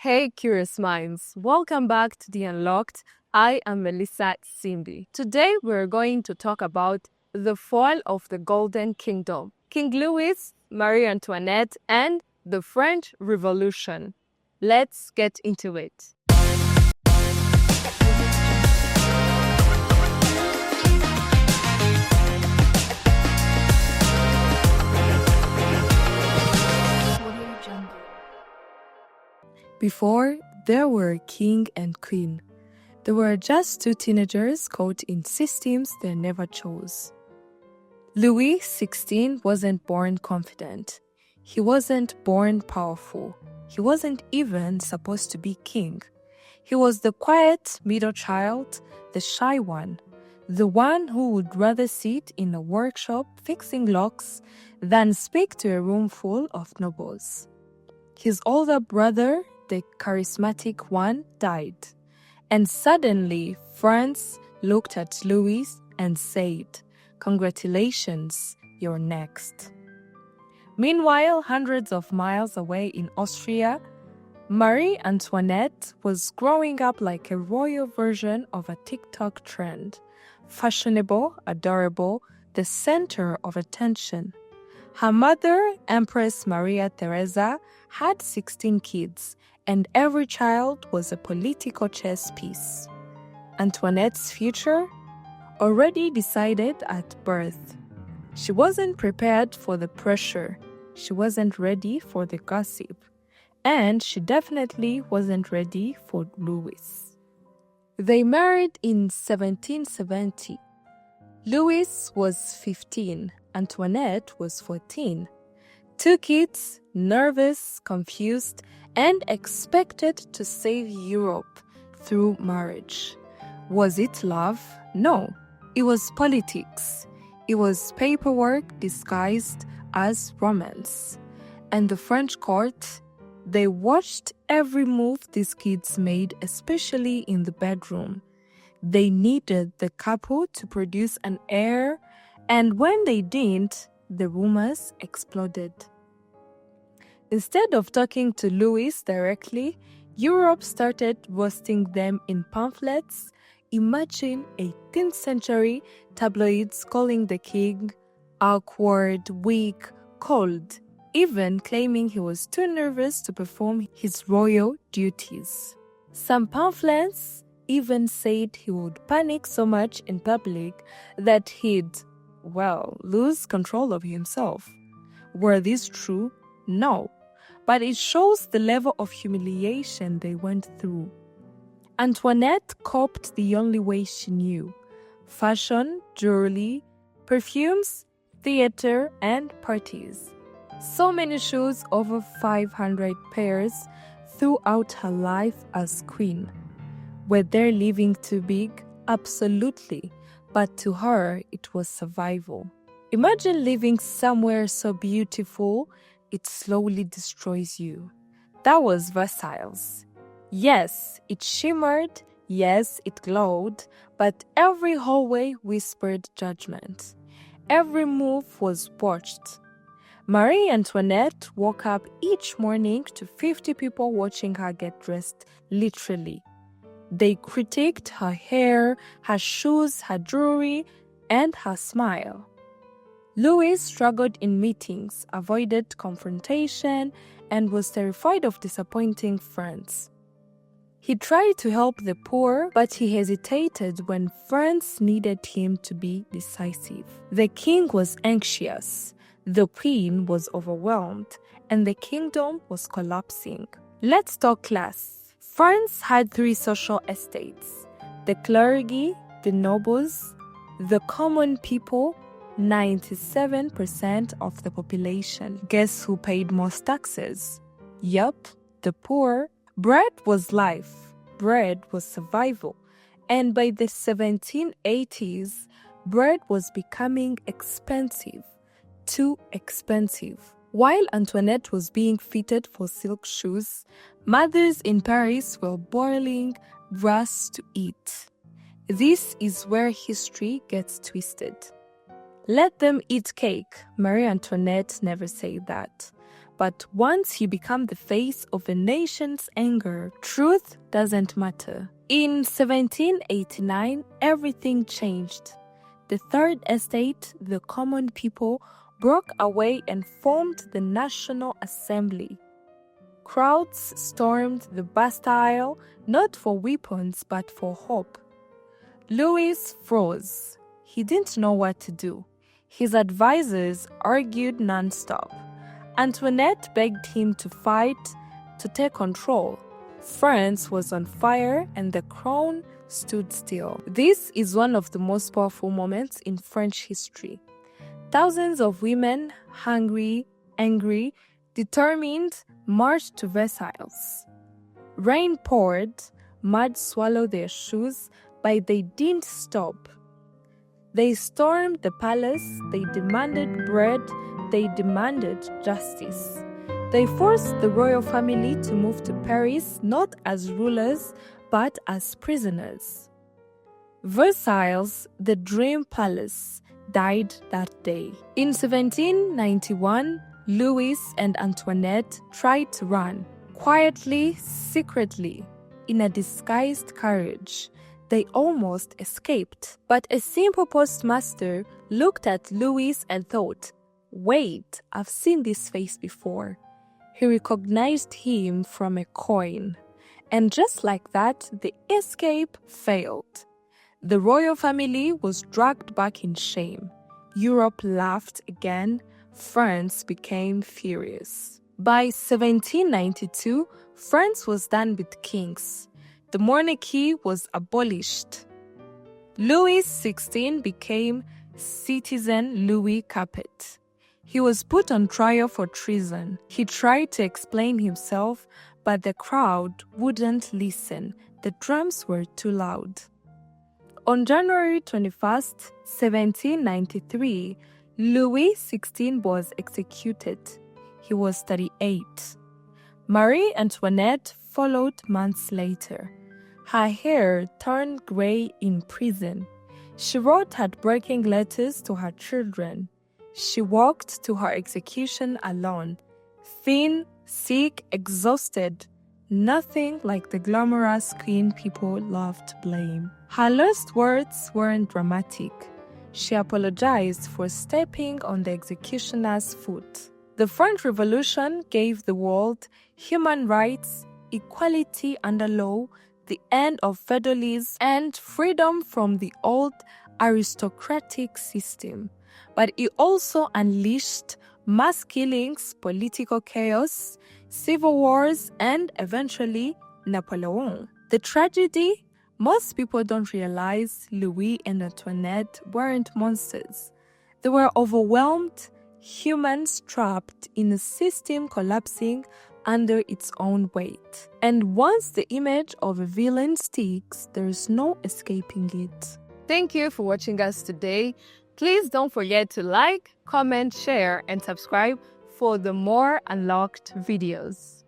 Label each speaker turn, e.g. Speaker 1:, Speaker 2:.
Speaker 1: Hey, curious minds, welcome back to The Unlocked. I am Melissa Simbi. Today, we're going to talk about the fall of the Golden Kingdom, King Louis, Marie Antoinette, and the French Revolution. Let's get into it. Before, there were king and queen. They were just two teenagers caught in systems they never chose. Louis XVI wasn't born confident. He wasn't born powerful. He wasn't even supposed to be king. He was the quiet middle child, the shy one, the one who would rather sit in a workshop fixing locks than speak to a room full of nobles. His older brother, the charismatic one, died. And suddenly, France looked at Louis and said, "Congratulations, you're next." Meanwhile, hundreds of miles away in Austria, Marie Antoinette was growing up like a royal version of a TikTok trend. Fashionable, adorable, the center of attention. Her mother, Empress Maria Theresa, had 16 kids, and every child was a political chess piece. Antoinette's future? Already decided at birth. She wasn't prepared for the pressure. She wasn't ready for the gossip. And she definitely wasn't ready for Louis. They married in 1770. Louis was 15. Antoinette was 14. Two kids, nervous, confused, and expected to save Europe through marriage. Was it love? No. It was politics. It was paperwork disguised as romance. And the French court, they watched every move these kids made, especially in the bedroom. They needed the couple to produce an heir, and when they didn't, the rumors exploded. Instead of talking to Louis directly, Europe started roasting them in pamphlets. Imagine 18th century tabloids calling the king awkward, weak, cold, even claiming he was too nervous to perform his royal duties. Some pamphlets even said he would panic so much in public that he'd, lose control of himself. Were these true? No. But it shows the level of humiliation they went through. Antoinette coped the only way she knew: fashion, jewelry, perfumes, theater, and parties. So many shoes, over 500 pairs, throughout her life as queen. Were they living too big? Absolutely. But to her, it was survival. Imagine living somewhere so beautiful, it slowly destroys you. That was Versailles. Yes, it shimmered, yes, it glowed, but every hallway whispered judgment. Every move was watched. Marie Antoinette woke up each morning to 50 people watching her get dressed, literally. They critiqued her hair, her shoes, her jewelry, and her smile. Louis struggled in meetings, avoided confrontation, and was terrified of disappointing friends. He tried to help the poor, but he hesitated when France needed him to be decisive. The king was anxious, the queen was overwhelmed, and the kingdom was collapsing. Let's talk class. France had three social estates: the clergy, the nobles, the common people. 97% of the population. Guess who paid most taxes? Yup, the poor. Bread was life. Bread was survival. And by the 1780s, bread was becoming expensive. Too expensive. While Antoinette was being fitted for silk shoes, mothers in Paris were boiling grass to eat. This is where history gets twisted. Let them eat cake. Marie Antoinette never said that. but once you become the face of a nation's anger, truth doesn't matter. In 1789, everything changed. The Third Estate, the common people, broke away and formed the National Assembly. Crowds stormed the Bastille, not for weapons but for hope. Louis froze. He didn't know what to do. His advisors argued non-stop. Antoinette begged him to fight, to take control. France was on fire and the crown stood still. This is one of the most powerful moments in French history. Thousands of women, hungry, angry, determined, marched to Versailles. Rain poured, mud swallowed their shoes, but they didn't stop. They stormed the palace, they demanded bread, they demanded justice. They forced the royal family to move to Paris not as rulers, but as prisoners. Versailles, the dream palace, died that day. In 1791, Louis and Antoinette tried to run, quietly, secretly, in a disguised carriage. They almost escaped. But a simple postmaster looked at Louis and thought, "Wait, I've seen this face before." He recognized him from a coin. And just like that, the escape failed. The royal family was dragged back in shame. Europe laughed again. France became furious. By 1792, France was done with kings. The monarchy was abolished. Louis XVI became Citizen Louis Capet. He was put on trial for treason. He tried to explain himself, but the crowd wouldn't listen. The drums were too loud. On January 21st, 1793, Louis XVI was executed. He was 38. Marie Antoinette followed months later. Her hair turned gray in prison. She wrote heartbreaking letters to her children. She walked to her execution alone, thin, sick, exhausted. Nothing like the glamorous queen people loved to blame. Her last words weren't dramatic. She apologized for stepping on the executioner's foot. The French Revolution gave the world human rights, equality under law, the end of feudalism, and freedom from the old aristocratic system. But it also unleashed mass killings, political chaos, civil wars, and eventually Napoleon. The tragedy: most people don't realize Louis and Antoinette weren't monsters. They were overwhelmed humans trapped in a system collapsing under its own weight. And once the image of a villain sticks, there is no escaping it. Thank you for watching us today. Please don't forget to like, comment, share, and subscribe for the more unlocked videos.